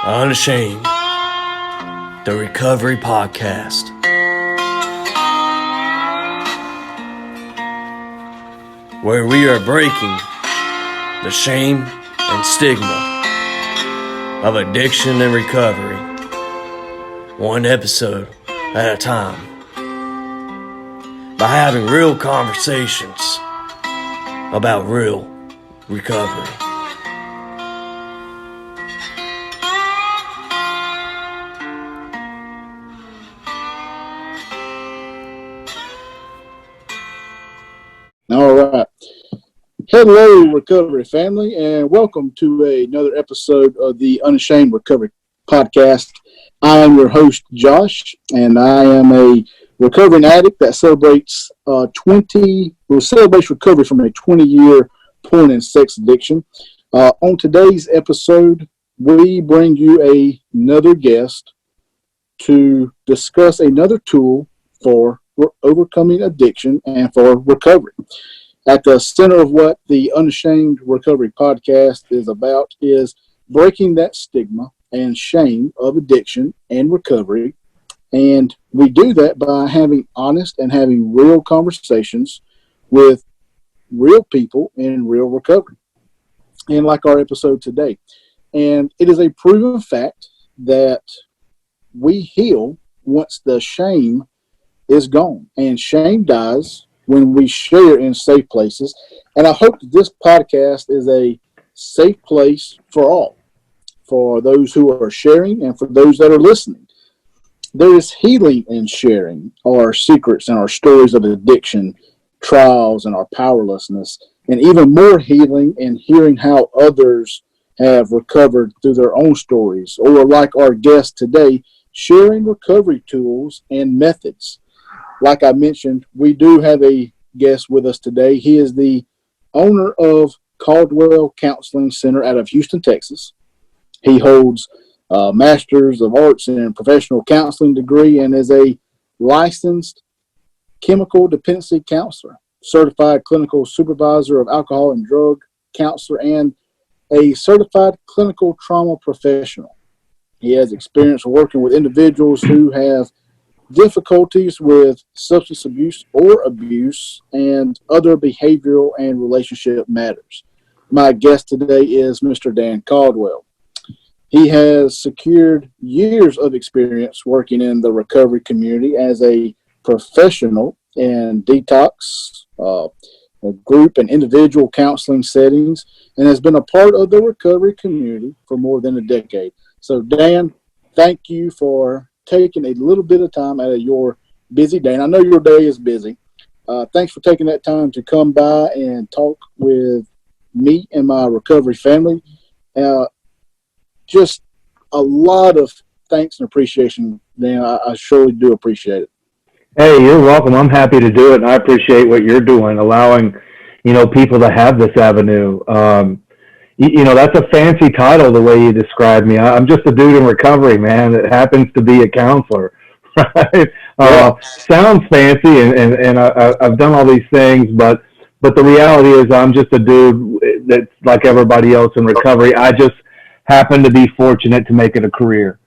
Unashamed, the Recovery Podcast. Where we are breaking the shame and stigma of addiction and recovery, one episode at a time, by having real conversations about real recovery. All right. Hello, recovery family, and welcome to another episode of the Unashamed Recovery Podcast. I am your host, Josh, and I am a recovering addict that celebrates recovery from a 20-year porn and sex addiction. On today's episode, we bring you another guest to discuss another tool for overcoming addiction and for recovery. At the center of what the Unashamed Recovery Podcast is about is breaking that stigma and shame of addiction and recovery. And we do that by having honest and having real conversations with real people in real recovery. And like our episode today. And it is a proven fact that we heal once the shame is gone, and shame dies when we share in safe places. And I hope that this podcast is a safe place for all, for those who are sharing and for those that are listening. There is healing in sharing our secrets and our stories of addiction, trials, and our powerlessness, and even more healing in hearing how others have recovered through their own stories, or like our guest today, sharing recovery tools and methods. Like I mentioned, we do have a guest with us today. He is the owner of Caldwell Counseling Center out of Houston, Texas. He holds a Master's of Arts in Professional Counseling degree and is a licensed chemical dependency counselor, certified clinical supervisor of alcohol and drug counselor, and a certified clinical trauma professional. He has experience working with individuals who have difficulties with substance abuse or abuse and other behavioral and relationship matters. My guest today is Mr. Dan Caldwell. He has secured years of experience working in the recovery community as a professional in detox, group and individual counseling settings, and has been a part of the recovery community for more than a decade. So Dan, thank you for taking a little bit of time out of your busy day. And I know your day is busy. Thanks for taking that time to come by and talk with me and my recovery family. Just a lot of thanks and appreciation, Dan. I surely do appreciate it. Hey, you're welcome. I'm happy to do it, and I appreciate what you're doing, allowing, people to have this avenue. That's a fancy title, the way you describe me. I'm just a dude in recovery, man, that happens to be a counselor, right? Sounds fancy, and I've done all these things, but the reality is I'm just a dude that's like everybody else in recovery. I just happen to be fortunate to make it a career,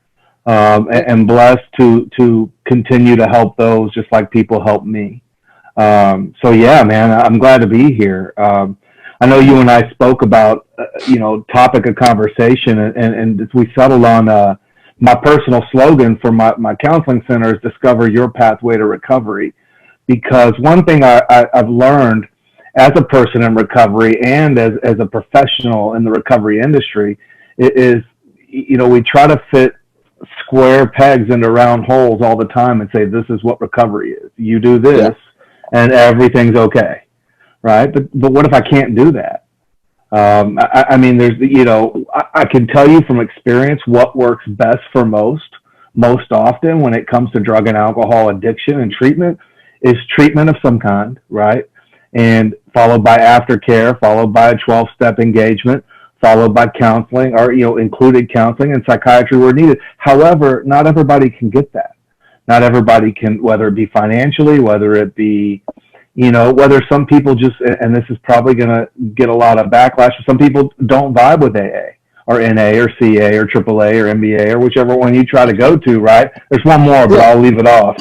and blessed to continue to help those just like people help me. So yeah, man, I'm glad to be here. I know you and I spoke about, topic of conversation, and we settled on my personal slogan for my counseling center is discover your pathway to recovery. Because one thing I've learned as a person in recovery and as a professional in the recovery industry is, we try to fit square pegs into round holes all the time and say, this is what recovery is. You do this and everything's okay. Right. But what if I can't do that? I mean, there's, I can tell you from experience what works best for most often when it comes to drug and alcohol addiction and treatment is treatment of some kind. Right. And followed by aftercare, followed by a 12-step engagement, followed by counseling or, included counseling and psychiatry where needed. However, not everybody can get that. Not everybody can, whether it be financially, whether it be, whether some people just, and this is probably going to get a lot of backlash, some people don't vibe with AA or NA or CA or AAA or MBA or whichever one you try to go to, right? There's one more, but I'll leave it off.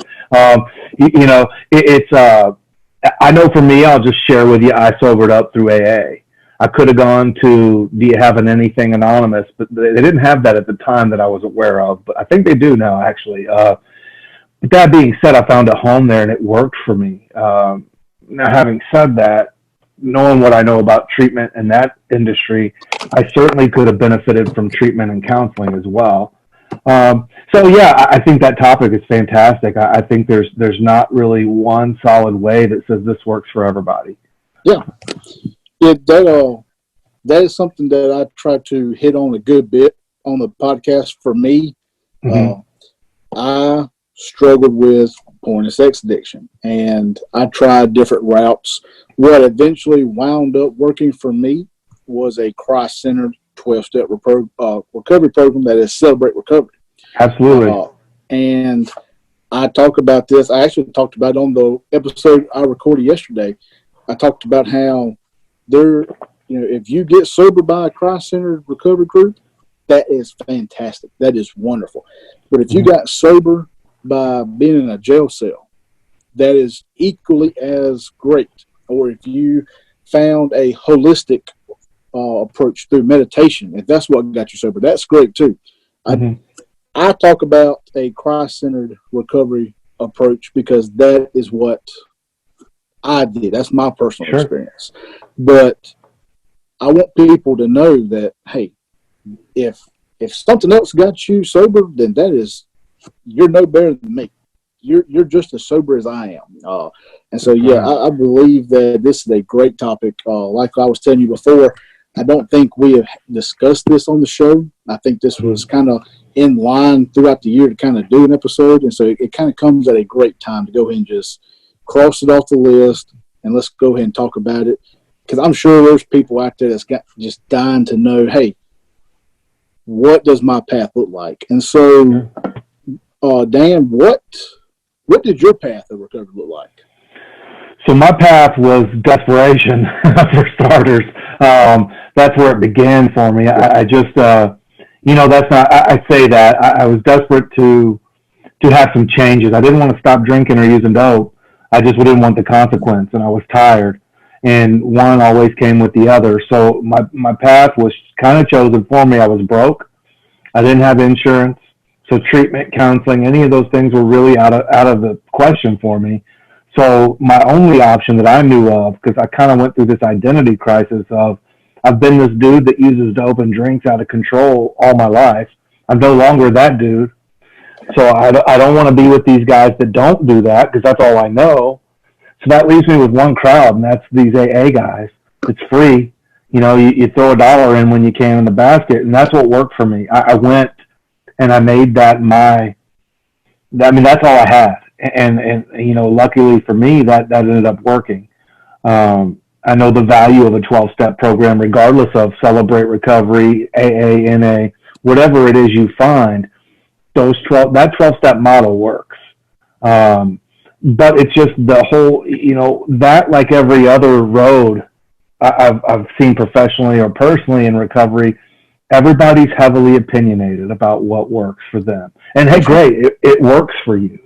I know for me, I'll just share with you, I sobered up through AA. I could have gone to Do You Have an Anything Anonymous, but they didn't have that at the time that I was aware of, but I think they do now, actually. But that being said, I found a home there and it worked for me. Now, having said that, knowing what I know about treatment in that industry, I certainly could have benefited from treatment and counseling as well. So yeah, I think that topic is fantastic. I think there's not really one solid way that says this works for everybody. Yeah, that is something that I try to hit on a good bit on the podcast. For me, I struggled with porn and sex addiction, and I tried different routes. What eventually wound up working for me was a Christ-centered 12-step recovery program that is Celebrate Recovery. Absolutely. And I talk about this. I actually talked about it on the episode I recorded yesterday. I talked about how if you get sober by a Christ-centered recovery group, that is fantastic. That is wonderful. But if you got sober by being in a jail cell, that is equally as great. Or if you found a holistic approach through meditation, if that's what got you sober, that's great too. I talk about a Christ-centered recovery approach because that is what I did. That's my personal experience. But I want people to know that, hey, if something else got you sober, then you're no better than me. You're just as sober as I am. And so, I believe that this is a great topic. Like I was telling you before, I don't think we have discussed this on the show. I think this was kind of in line throughout the year to kind of do an episode. And so it kind of comes at a great time to go ahead and just cross it off the list and let's go ahead and talk about it. Because I'm sure there's people out there that's just dying to know, hey, what does my path look like? And so, Dan, what did your path of recovery look like? So my path was desperation, for starters. That's where it began for me. I just, that's not, I say that. I was desperate to have some changes. I didn't want to stop drinking or using dope. I just didn't want the consequence, and I was tired. And one always came with the other. So my path was kind of chosen for me. I was broke. I didn't have insurance. So treatment, counseling, any of those things were really out of the question for me. So my only option that I knew of, because I kind of went through this identity crisis of, I've been this dude that uses dope and drinks out of control all my life. I'm no longer that dude. So I don't want to be with these guys that don't do that, because that's all I know. So that leaves me with one crowd, and that's these AA guys. It's free. You throw $1 in when you can in the basket, and that's what worked for me. I went and I made that that's all I had. And luckily for me, that ended up working. I know the value of a 12-step program, regardless of Celebrate Recovery, AA, NA, whatever it is you find, that 12-step model works. But it's just the whole, that, like every other road I've seen professionally or personally in recovery, everybody's heavily opinionated about what works for them. And hey, great, it works for you.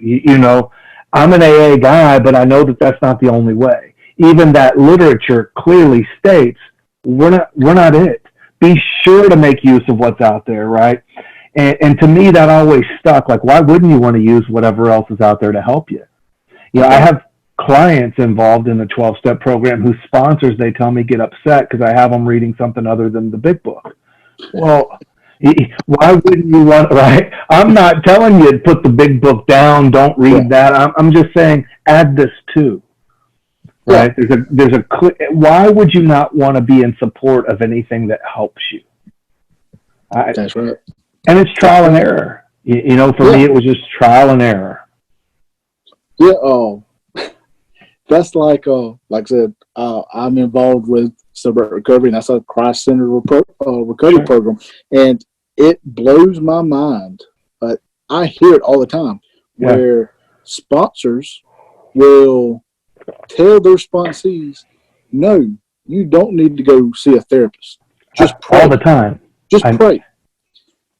I'm an AA guy, but I know that that's not the only way. Even that literature clearly states we're not it. Be sure to make use of what's out there, right? And to me, that always stuck. Like, why wouldn't you want to use whatever else is out there to help you? I have clients involved in the 12-step program whose sponsors, they tell me, get upset because I have them reading something other than the big book. Well, why wouldn't you want, right? I'm not telling you to put the big book down, don't read that. I'm just saying add this too, right? Why would you not want to be in support of anything that helps you? That's right. And it's trial and error. For me, it was just trial and error. Yeah, that's like I said, I'm involved with Sobriety Recovery, and that's a Christ-centered recovery program, and it blows my mind. I hear it all the time, where sponsors will tell their sponsees, "No, you don't need to go see a therapist. Just pray." All the time. Just pray.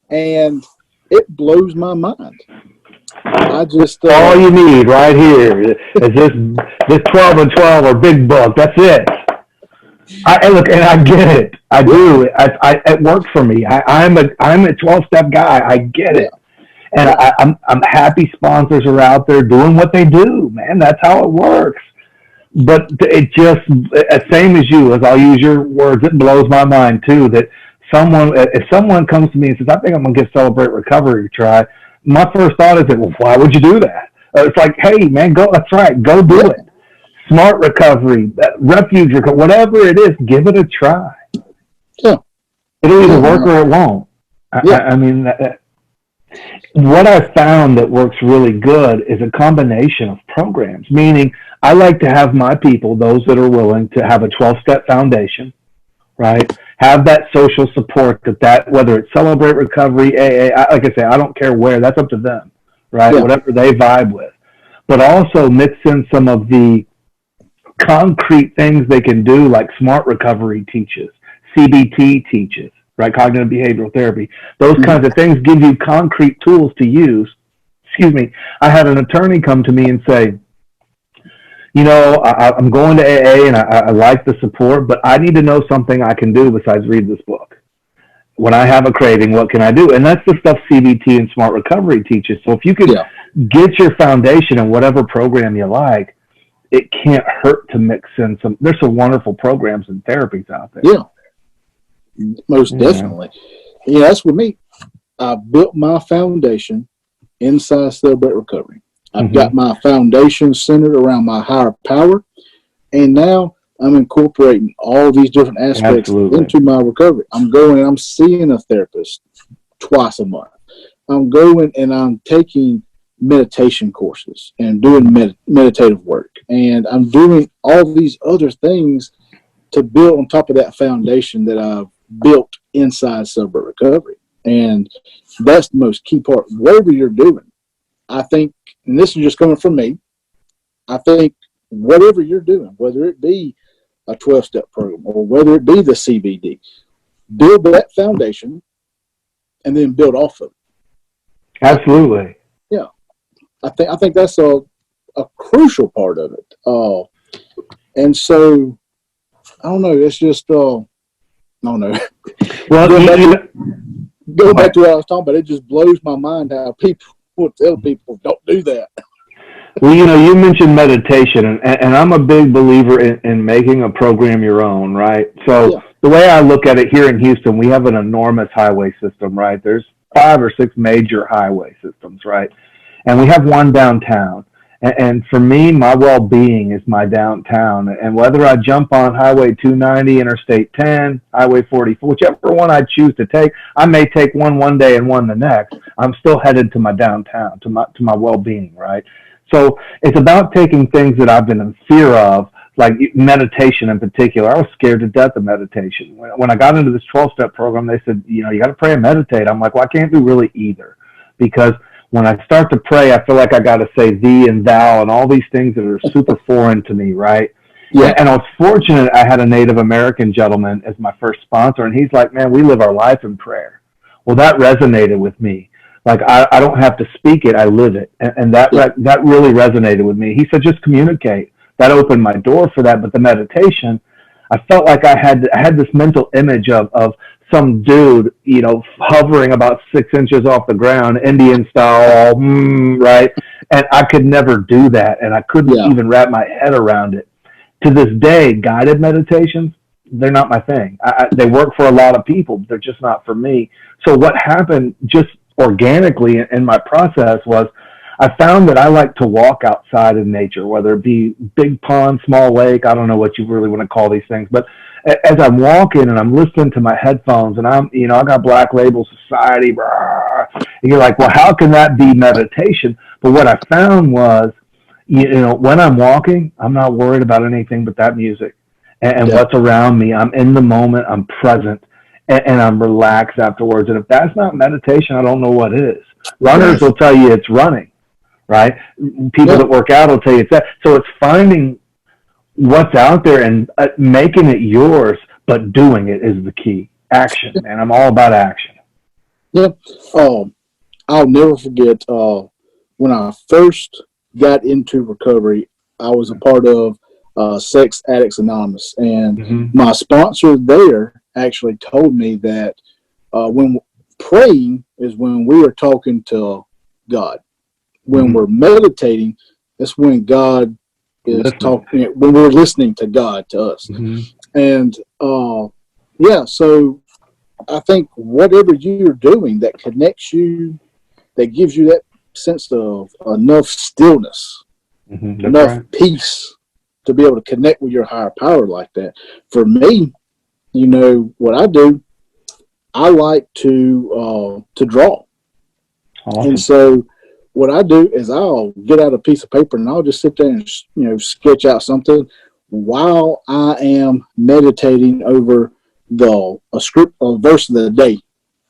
And it blows my mind. I just all you need right here is this 12 and 12 or big book. That's it. Look, and I get it. I do. It works for me. I'm a 12-step guy. I get it. And I'm happy sponsors are out there doing what they do, man. That's how it works. But it just, same as you, as I'll use your words, it blows my mind too that if someone comes to me and says, I think I'm going to give Celebrate Recovery a try, my first thought is, well, why would you do that? It's like, hey, man, that's right. Go do it. Smart recovery, refuge recovery, whatever it is, give it a try. Yeah. It'll either work or it won't. I mean, what I found that works really good is a combination of programs, meaning I like to have my people, those that are willing to have a 12-step foundation, right? Have that social support that whether it's Celebrate Recovery, AA, like I say, I don't care where, that's up to them, right? Yeah. Whatever they vibe with. But also mix in some of the concrete things they can do, like Smart Recovery teaches, CBT teaches, right? Cognitive behavioral therapy. Those kinds of things give you concrete tools to use. Excuse me. I had an attorney come to me and say, I'm going to AA and I like the support, but I need to know something I can do besides read this book. When I have a craving, what can I do? And that's the stuff CBT and Smart Recovery teaches. So if you can get your foundation in whatever program you like, it can't hurt to mix in there's some wonderful programs and therapies out there. Yeah, most definitely. Yeah, that's with me. I built my foundation inside Celebrate Recovery. I've got my foundation centered around my higher power, and now I'm incorporating all these different aspects into my recovery. I'm going and I'm seeing a therapist twice a month. I'm going and I'm taking meditation courses and doing meditative work, and I'm doing all these other things to build on top of that foundation that I've built inside Celebrate Recovery. And that's the most key part. Whatever you're doing, I think, and this is just coming from me, I think whatever you're doing, whether it be a 12-step program or whether it be the CBD, build that foundation and then build off of it. Absolutely. Yeah. I think that's a crucial part of it. And so, I don't know, it's just, I don't know. Well, go back to what I was talking about. It just blows my mind how people will tell people don't do that. Well, you mentioned meditation, and I'm a big believer in making a program your own, right? So the way I look at it here in Houston, we have an enormous highway system, right? There's 5 or 6 major highway systems, right? And we have one downtown. And for me, my well-being is my downtown. And whether I jump on Highway 290, Interstate 10, Highway 44, whichever one I choose to take, I may take one day and one the next. I'm still headed to my downtown, to my well-being, right? So it's about taking things that I've been in fear of, like meditation in particular. I was scared to death of meditation. When I got into this 12-step program, they said, you got to pray and meditate. I'm like, well, I can't do really either, because when I start to pray, I feel like I got to say thee and thou and all these things that are super foreign to me, right? Yeah. And I was fortunate I had a Native American gentleman as my first sponsor, and he's like, man, we live our life in prayer. Well, that resonated with me. Like, I don't have to speak it, I live it. And that really resonated with me. He said, just communicate. That opened my door for that. But the meditation, I felt like I had this mental image of some dude, hovering about 6 inches off the ground, Indian style, right? And I could never do that. And I couldn't even wrap my head around it. To this day, guided meditations, they're not my thing. They work for a lot of people, but they're just not for me. So what happened just organically in my process was I found that I like to walk outside in nature, whether it be big pond, small lake, I don't know what you really want to call these things, but as I'm walking and I'm listening to my headphones and I got Black Label Society, and you're like, well, how can that be meditation? But what I found was, when I'm walking, I'm not worried about anything but that music and what's around me. I'm in the moment, I'm present, and I'm relaxed afterwards. And if that's not meditation, I don't know what is. Runners will tell you it's running, right? People that work out will tell you it's that. So it's finding what's out there and making it yours, but doing it is the key. action, man. I'm all about action. Yeah. I'll never forget when I first got into recovery, I was a part of Sex Addicts Anonymous. And my sponsor there actually told me that when praying is when we are talking to God. When we're meditating, that's when God is talking, when we're listening to God, to us. And yeah, so I think whatever you're doing that connects you, that gives you that sense of enough stillness, enough peace to be able to connect with your higher power like that. For me, you know, what I do, I like to draw. Awesome. And so what I do is I'll get out a piece of paper and I'll just sit there and, you know, sketch out something while I am meditating over a verse of the day.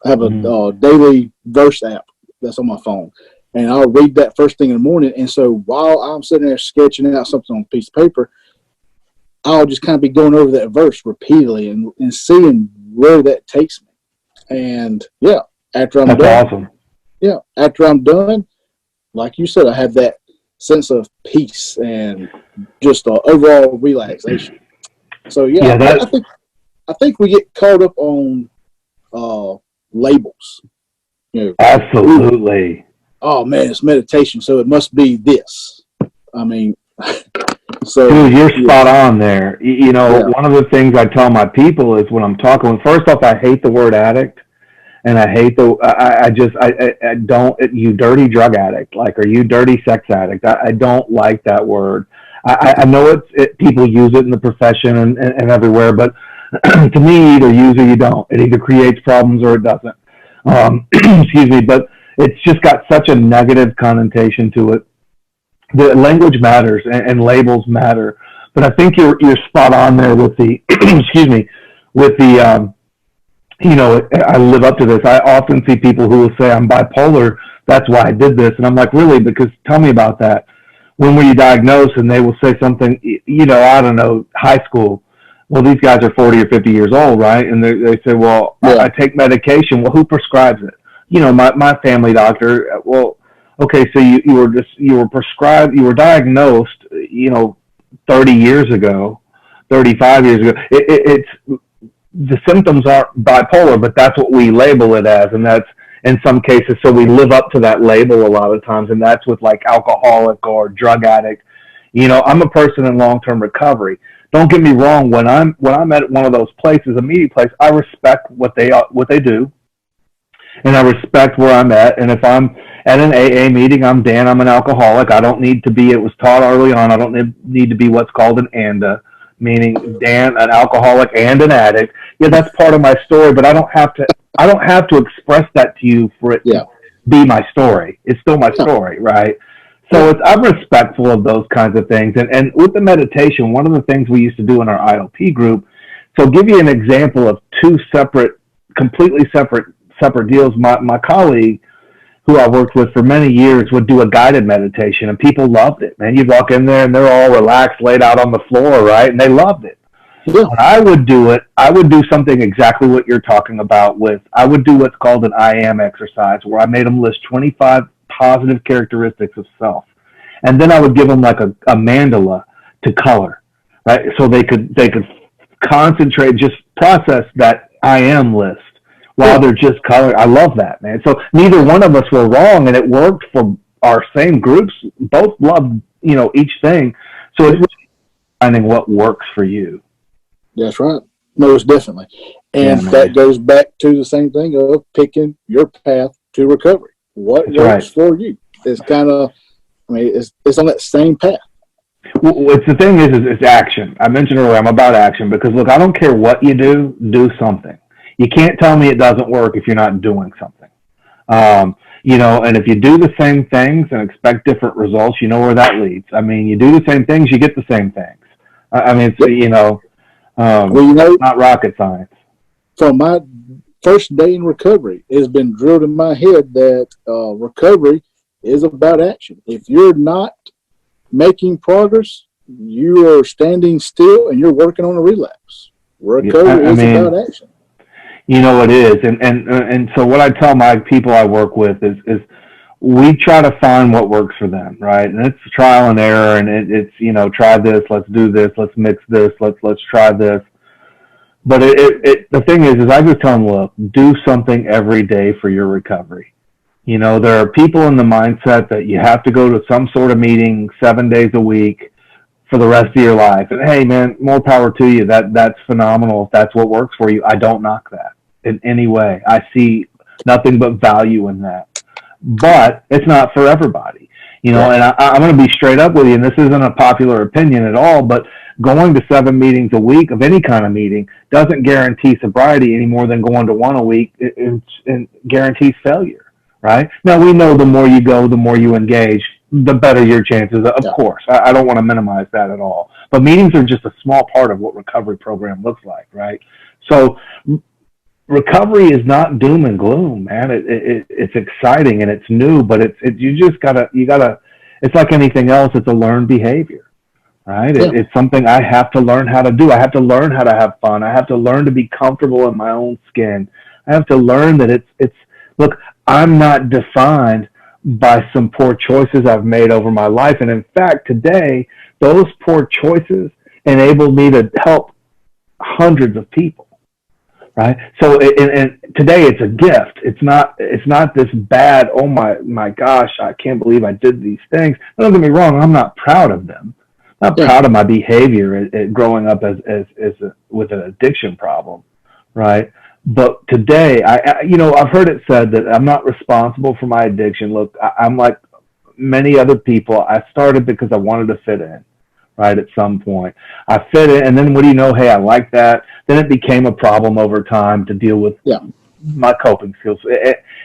I have a daily verse app that's on my phone, and I'll read that first thing in the morning. And so while I'm sitting there sketching out something on a piece of paper, I'll just kind of be going over that verse repeatedly and seeing where that takes me. And yeah, after I'm done, after I'm done, like you said, I have that sense of peace and just overall relaxation. So yeah, I think we get caught up on labels. You know, absolutely. Oh man, it's meditation, so it must be this. I mean, so dude, you're spot on there. You know, one of the things I tell my people is when I'm talking. First off, I hate the word addict. And I hate I don't, you dirty drug addict, like, are you dirty sex addict? I don't like that word. I know people use it in the profession and everywhere, but to me, either use or you don't. It either creates problems or it doesn't. Excuse me, but it's just got such a negative connotation to it. The language matters and labels matter, but I think you're spot on there with the, excuse me, with the, you know, I live up to this. I often see people who will say, I'm bipolar, that's why I did this. And I'm like, really? Because tell me about that. When were you diagnosed? And they will say something, you know, I don't know, high school. Well, these guys are 40 or 50 years old, right? And they say, well, I take medication. Well, who prescribes it? You know, my family doctor. Well, okay, so you were prescribed, you were diagnosed, you know, 30 years ago, 35 years ago. It's the symptoms aren't bipolar, but that's what we label it as, and that's in some cases. So we live up to that label a lot of times, and that's with like alcoholic or drug addict. You know, I'm a person in long-term recovery. Don't get me wrong. When I'm at one of those places, a meeting place, I respect what they do, and I respect where I'm at. And if I'm at an AA meeting, I'm Dan. I'm an alcoholic. I don't need to be. It was taught early on. I don't need to be what's called an ANDA, meaning Dan, an alcoholic and an addict. Yeah, that's part of my story, but I don't have to express that to you for it to be my story. It's still my story, right? So I'm respectful of those kinds of things. And with the meditation, one of the things we used to do in our ILP group, so I'll give you an example of two completely separate deals. My colleague, who I worked with for many years, would do a guided meditation, and people loved it, man. You'd walk in there and they're all relaxed, laid out on the floor, right? And they loved it. Yeah. When I would do it, I would do something exactly what you're talking about I would do what's called an I am exercise, where I made them list 25 positive characteristics of self. And then I would give them like a mandala to color, right? So they could concentrate, just process that I am list while they're just coloring. I love that, man. So neither one of us were wrong, and it worked for our same groups. Both loved, you know, each thing. So it's really finding what works for you. That's right. Most definitely. And that goes back to the same thing of picking your path to recovery. What works for you? It's kind of, I mean, it's on that same path. Well, it's the thing is it's action. I mentioned earlier, I'm about action because, look, I don't care what you do something. You can't tell me it doesn't work if you're not doing something. You know, and if you do the same things and expect different results, you know where that leads. I mean, you do the same things, you get the same things. I mean, it's, you know, well, you know, not rocket science. From my first day in recovery, it's been drilled in my head that recovery is about action. If you're not making progress, you are standing still and you're working on a relapse. Recovery is about action. It is. And so what I tell my people I work with is we try to find what works for them, right? And it's trial and error, and it's, try this, let's do this, let's mix this, let's try this. But the thing is I just tell them, look, do something every day for your recovery. There are people in the mindset that you have to go to some sort of meeting 7 days a week for the rest of your life. And hey, man, more power to you. That's phenomenal. If that's what works for you, I don't knock that in any way. I see nothing but value in that. But it's not for everybody, and I'm going to be straight up with you, and this isn't a popular opinion at all, but going to 7 meetings a week of any kind of meeting doesn't guarantee sobriety any more than going to one a week and guarantees failure, right? Now, we know the more you go, the more you engage, the better your chances, of course. I don't want to minimize that at all. But meetings are just a small part of what recovery program looks like, right? So recovery is not doom and gloom, man. It's exciting and it's new, but you gotta, it's like anything else. It's a learned behavior, right? Yeah. It's something I have to learn how to do. I have to learn how to have fun. I have to learn to be comfortable in my own skin. I have to learn that look, I'm not defined by some poor choices I've made over my life. And in fact, today, those poor choices enabled me to help hundreds of people. Right. So, and today it's a gift. It's not this bad. Oh my gosh, I can't believe I did these things. Don't get me wrong. I'm not proud of them. I'm not proud of my behavior growing up with an addiction problem. Right. But today, I've heard it said that I'm not responsible for my addiction. Look, I'm like many other people. I started because I wanted to fit in. Right, at some point I fit in, and then what do you know, hey, I like that. Then it became a problem over time to deal with my coping skills.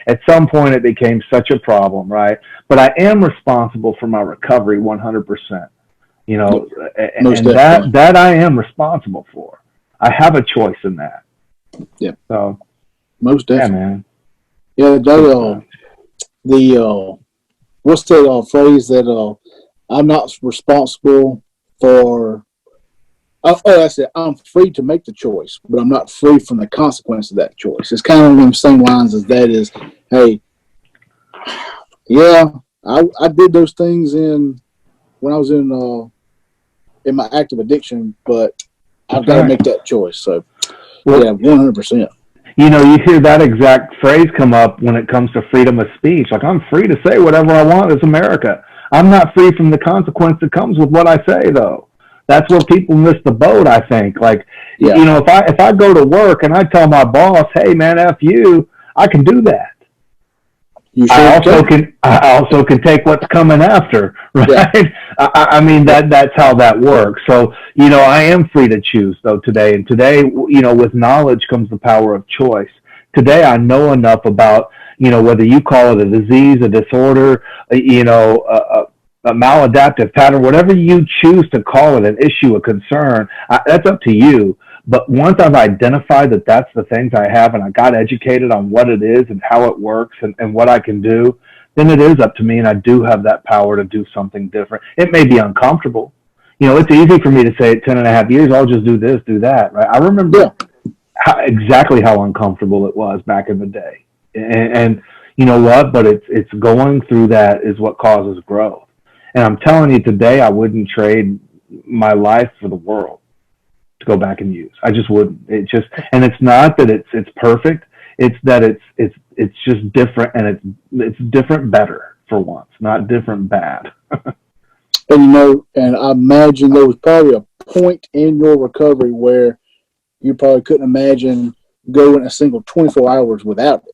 At some point it became such a problem, right? But I am responsible for my recovery 100%, and that I am responsible for. I have a choice in that. Yeah. So most definitely. Yeah, man. Yeah, what's that phrase that I'm not responsible for. I said I'm free to make the choice, but I'm not free from the consequence of that choice. It's kind of on the same lines as that is. Hey, yeah, I did those things when I was in my active addiction, but I've got to make that choice. So, 100%. You hear that exact phrase come up when it comes to freedom of speech. Like, I'm free to say whatever I want. It's America. I'm not free from the consequence that comes with what I say, though. That's where people miss the boat, I think. Like, if I go to work and I tell my boss, hey, man, F you, I can do that. I also can take what's coming after, right? Yeah. I mean, that's how that works. So, I am free to choose, though, today. And today, with knowledge comes the power of choice. Today, I know enough about, whether you call it a disease, a disorder, a maladaptive pattern, whatever you choose to call it, an issue, a concern, that's up to you. But once I've identified that that's the things I have and I got educated on what it is and how it works and what I can do, then it is up to me, and I do have that power to do something different. It may be uncomfortable. It's easy for me to say at 10 and a half years, I'll just do this, do that, right? I remember exactly how uncomfortable it was back in the day. And you know what? But it's going through that is what causes growth. And I'm telling you today, I wouldn't trade my life for the world to go back and use. I just wouldn't. And it's not that it's perfect. It's that it's just different, and it's different better for once, not different bad. And and I imagine there was probably a point in your recovery where you probably couldn't imagine going a single 24 hours without it.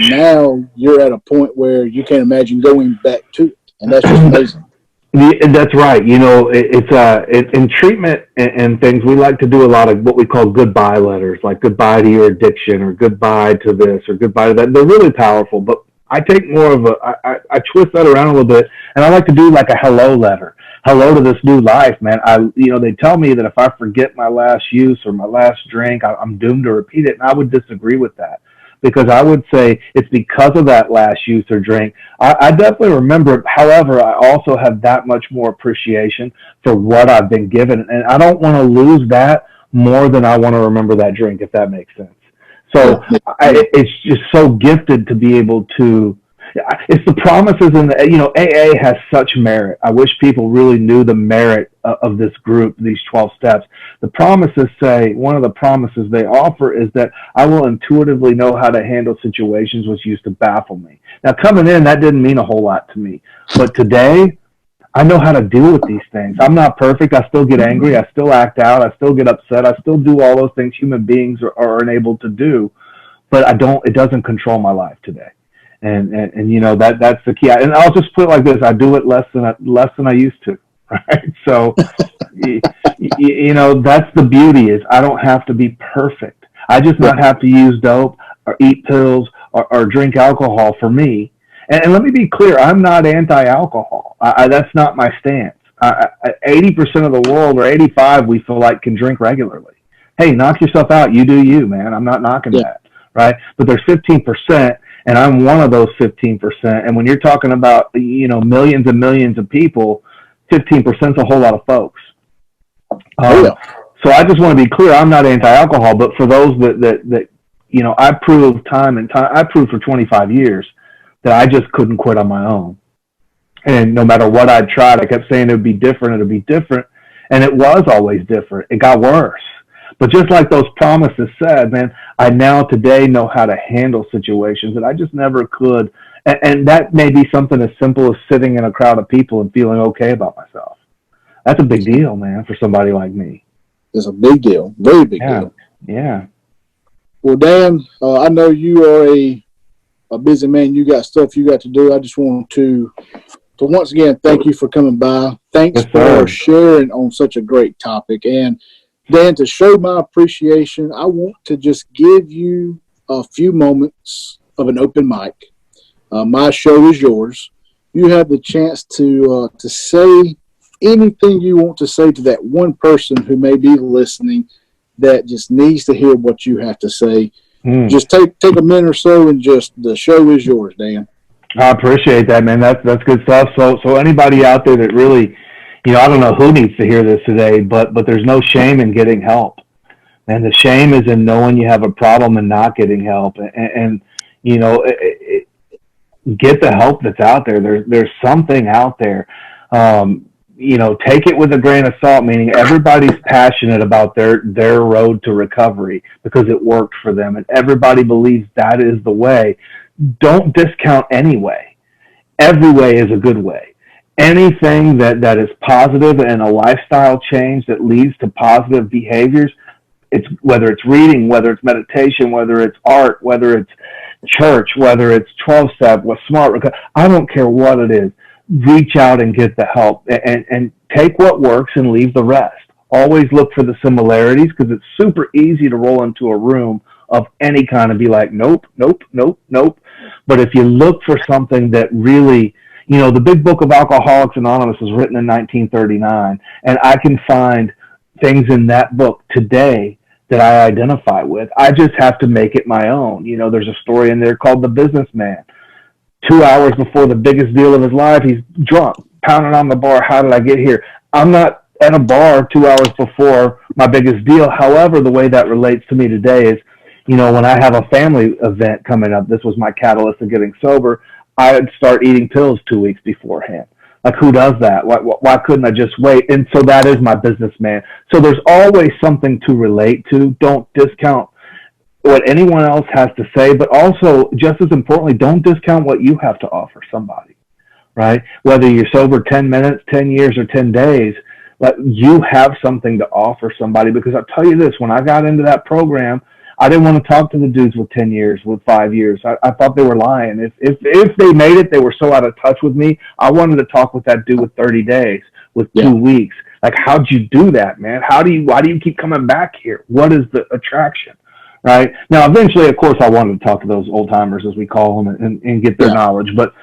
Now you're at a point where you can't imagine going back to it, and that's just amazing. That's right. It's in treatment and things, we like to do a lot of what we call goodbye letters, like goodbye to your addiction or goodbye to this or goodbye to that. They're really powerful, but I take more of I twist that around a little bit, and I like to do like a hello letter. Hello to this new life, man. They tell me that if I forget my last use or my last drink, I'm doomed to repeat it, and I would disagree with that. Because I would say it's because of that last use or drink. I definitely remember it. However, I also have that much more appreciation for what I've been given. And I don't want to lose that more than I want to remember that drink, if that makes sense. So it's just so gifted to be able to. It's the promises in the, AA has such merit. I wish people really knew the merit of this group, these 12 steps. The promises say, one of the promises they offer is that I will intuitively know how to handle situations which used to baffle me. Now, coming in, that didn't mean a whole lot to me. But today, I know how to deal with these things. I'm not perfect. I still get angry. I still act out. I still get upset. I still do all those things human beings are enabled to do. But it doesn't control my life today. And that's the key. And I'll just put it like this: I do it less than I used to, right? So, that's the beauty is I don't have to be perfect. I just not have to use dope or eat pills or drink alcohol for me. And let me be clear: I'm not anti-alcohol. That's not my stance. 80% of the world, or 85%, we feel like can drink regularly. Hey, knock yourself out. You do you, man. I'm not knocking that, right? But there's 15%. And I'm one of those 15%. And when you're talking about, millions and millions of people, 15% is a whole lot of folks. So I just want to be clear. I'm not anti-alcohol, but for those that I proved I proved for 25 years that I just couldn't quit on my own. And no matter what I tried, I kept saying it would be different. And it was always different. It got worse. But just like those promises said, man, I now today know how to handle situations that I just never could. And that may be something as simple as sitting in a crowd of people and feeling okay about myself. That's a big deal, man, for somebody like me. It's a big deal. Very big deal. Yeah. Well, Dan, I know you are a busy man. You got stuff you got to do. I just want to once again thank you for coming by. Thanks for sharing on such a great topic. And Dan, to show my appreciation, I want to just give you a few moments of an open mic. My show is yours. You have the chance to say anything you want to say to that one person who may be listening that just needs to hear what you have to say. Just take a minute or so, and just the show is yours, Dan. I appreciate that, man. That's good stuff. So anybody out there that really, I don't know who needs to hear this today, but there's no shame in getting help. And the shame is in knowing you have a problem and not getting help. And get the help that's out there. There's something out there. Take it with a grain of salt, meaning everybody's passionate about their road to recovery because it worked for them. And everybody believes that is the way. Don't discount any way. Every way is a good way. Anything that is positive and a lifestyle change that leads to positive behaviors, whether it's reading, whether it's meditation, whether it's art, whether it's church, whether it's 12-step, smart, I don't care what it is. Reach out and get the help and take what works and leave the rest. Always look for the similarities because it's super easy to roll into a room of any kind and be like, nope. But if you look for something that really, the big book of Alcoholics Anonymous was written in 1939, and I can find things in that book today that I identify with. I just have to make it my own. There's a story in there called The Businessman. 2 hours before the biggest deal of his life, he's drunk, pounding on the bar. How did I get here? I'm not at a bar 2 hours before my biggest deal. However, the way that relates to me today is, when I have a family event coming up, this was my catalyst of getting sober, I'd start eating pills 2 weeks beforehand. Like, who does that? Why couldn't I just wait? And so that is my businessman. So there's always something to relate to. Don't discount what anyone else has to say, but also, just as importantly, don't discount what you have to offer somebody, right? Whether you're sober 10 minutes, 10 years, or 10 days, you have something to offer somebody. Because I'll tell you this, when I got into that program, I didn't want to talk to the dudes with 10 years, with 5 years. I thought they were lying. If they made it, they were so out of touch with me. I wanted to talk with that dude with 30 days, with 2 weeks. Like, how'd you do that, man? Why do you keep coming back here? What is the attraction? Right now, eventually, of course, I wanted to talk to those old timers, as we call them, and get their knowledge. But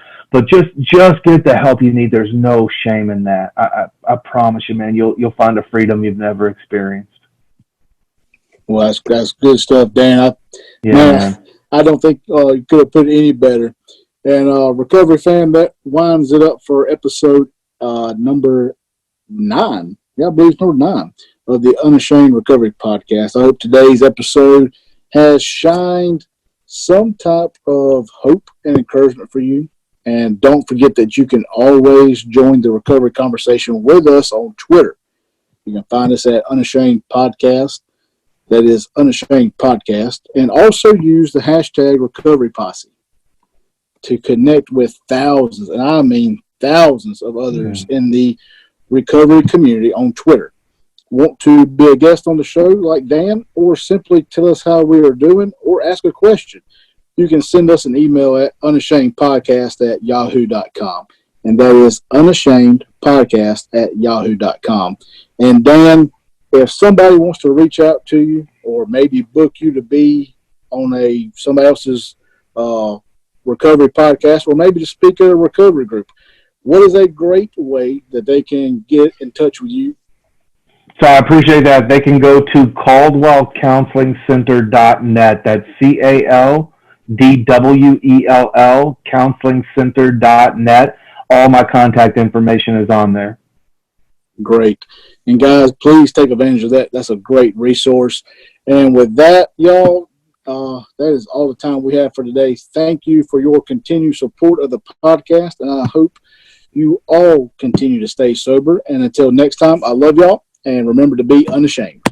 just get the help you need. There's no shame in that. I promise you, man. You'll find a freedom you've never experienced. Well, that's good stuff, Dan. I don't think you could have put it any better. And Recovery Fam, that winds it up for episode number 9. Yeah, I believe it's number 9 of the Unashamed Recovery Podcast. I hope today's episode has shined some type of hope and encouragement for you. And don't forget that you can always join the recovery conversation with us on Twitter. You can find us at Unashamed Podcast. That is Unashamed Podcast. And also use the hashtag Recovery Posse to connect with thousands, and I mean thousands of others in the recovery community on Twitter. Want to be a guest on the show like Dan, or simply tell us how we are doing, or ask a question, you can send us an email at unashamedpodcast@yahoo.com. And that is unashamedpodcast@yahoo.com. And Dan, if somebody wants to reach out to you or maybe book you to be on somebody else's recovery podcast, or maybe to speak at a recovery group, what is a great way that they can get in touch with you? So I appreciate that. They can go to caldwellcounselingcenter.net. That's CALDWELL counselingcenter.net. All my contact information is on there. Great. And guys, please take advantage of that. That's a great resource. And with that, y'all, that is all the time we have for today. Thank you for your continued support of the podcast, and I hope you all continue to stay sober. And until next time, I love y'all, and remember to be unashamed.